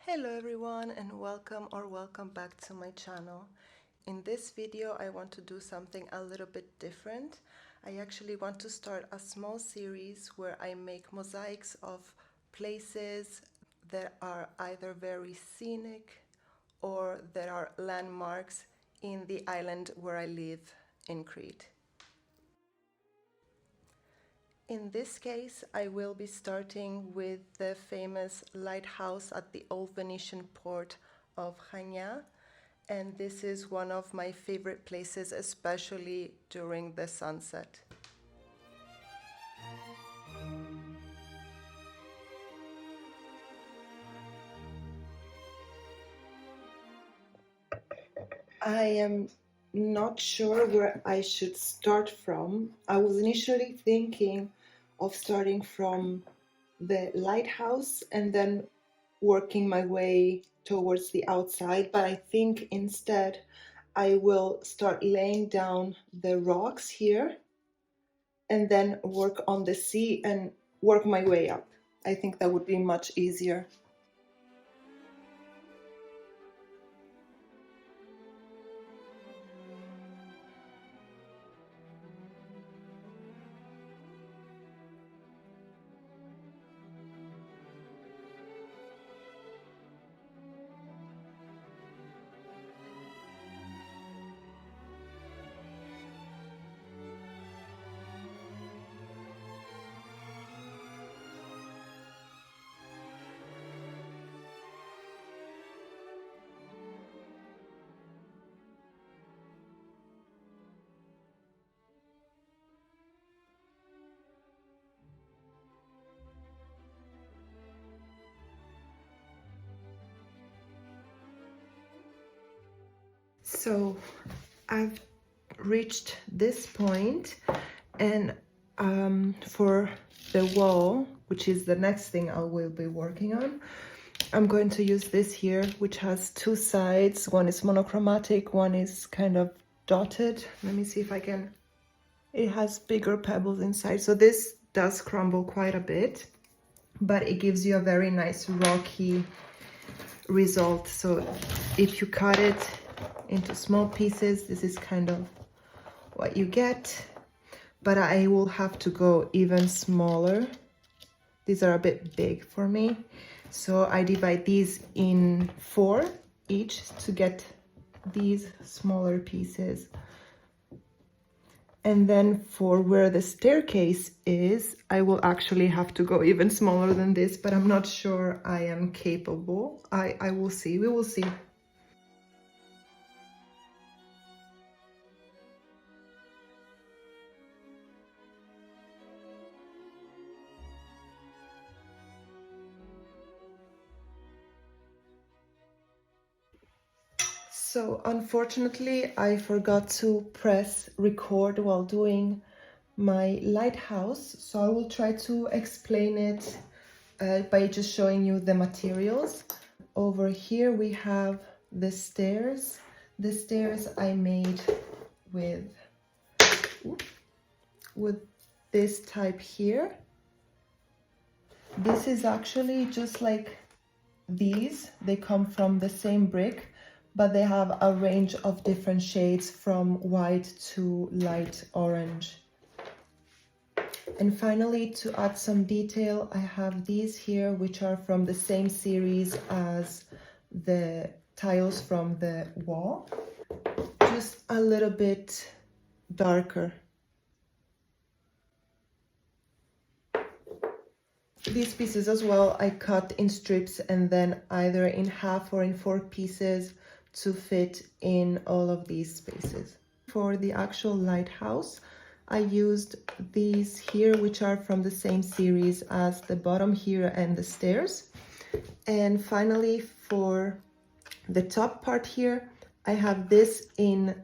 Hello everyone and welcome back to my channel. In this video I want to do something a little bit different. I actually want to start a small series where I make mosaics of places that are either very scenic or that are landmarks in the island where I live in Crete. In this case, I will be starting with the famous lighthouse at the Old Venetian port of Chania, and this is one of my favorite places, especially during the sunset. I am not sure where I should start from. I was initially thinking of starting from the lighthouse and then working my way towards the outside, but I think instead I will start laying down the rocks here and then work on the sea and work my way up. I think that would be much easier. So I've reached this point, and for the wall, which is the next thing I will be working on, I'm going to use this here, which has two sides. One is monochromatic, one is kind of dotted. Let me see if I can. It has bigger pebbles inside, so this does crumble quite a bit, but it gives you a very nice rocky result. So if you cut it into small pieces, this is kind of what you get, but I will have to go even smaller. These are a bit big for me, so I divide these in 4 each to get these smaller pieces. And then for where the staircase is, I will actually have to go even smaller than this, but I'm not sure I am capable. I will see, we will see. So unfortunately, I forgot to press record while doing my lighthouse. So I will try to explain it by just showing you the materials. Over here we have the stairs. The stairs I made with this type here. This is actually just like these. They come from the same brick, but they have a range of different shades from white to light orange. And finally, to add some detail, I have these here, which are from the same series as the tiles from the wall, just a little bit darker. These pieces as well, I cut in strips and then either in half or in 4 pieces to fit in all of these spaces. For the actual lighthouse, I used these here, which are from the same series as the bottom here and the stairs. And finally, for the top part here, I have this in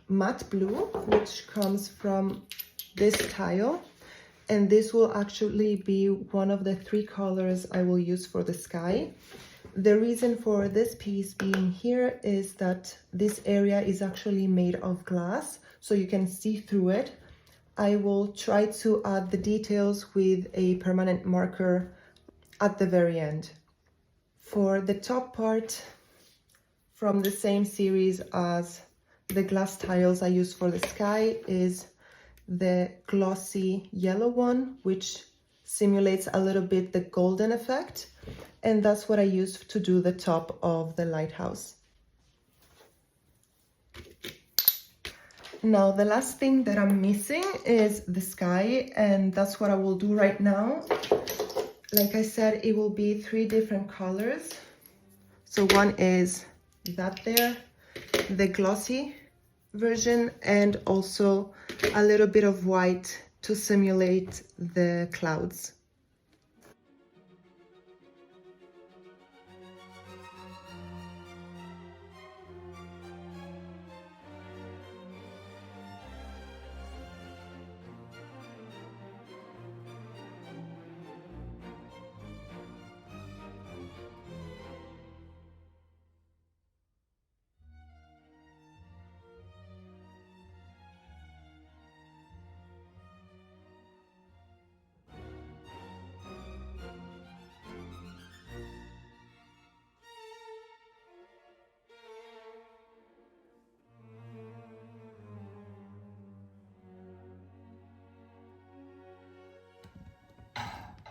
matte blue, which comes from this tile. And this will actually be one of the 3 colors I will use for the sky. The reason for this piece being here is that this area is actually made of glass, so you can see through it. I will try to add the details with a permanent marker at the very end. For the top part, from the same series as the glass tiles I use for the sky, is the glossy yellow one, which simulates a little bit the golden effect, and that's what I use to do the top of the lighthouse. Now the last thing that I'm missing is the sky, and that's what I will do right now. Like I said, it will be 3 different colors. So one is that there, the glossy version, and also a little bit of white to simulate the clouds.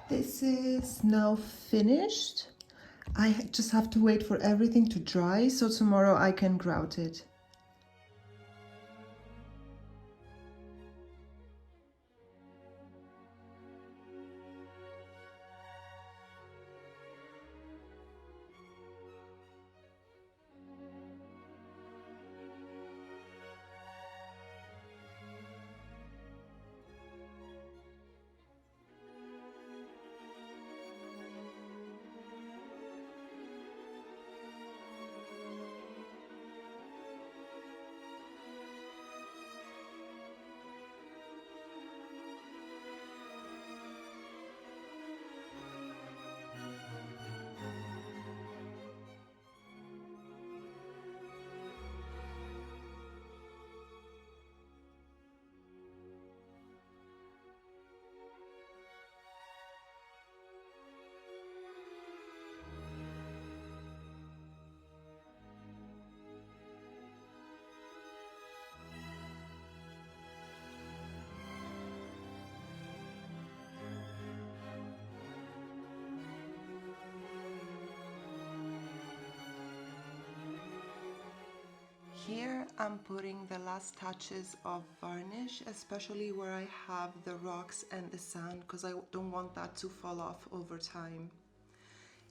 This is now finished. I just have to wait for everything to dry, so tomorrow I can grout it. Here I'm putting the last touches of varnish, especially where I have the rocks and the sand, because I don't want that to fall off over time.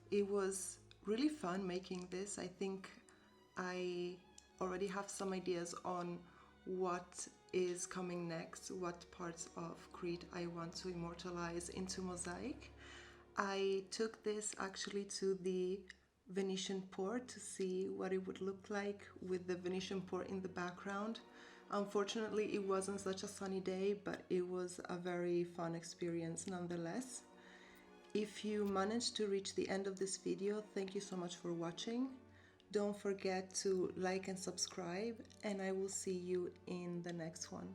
It was really fun making this. I think I already have some ideas on what is coming next, what parts of Crete I want to immortalize into mosaic. I took this actually to the Venetian port to see what it would look like with the Venetian port in the background. Unfortunately, it wasn't such a sunny day, but it was a very fun experience nonetheless. If you managed to reach the end of this video, thank you so much for watching. Don't forget to like and subscribe, and I will see you in the next one.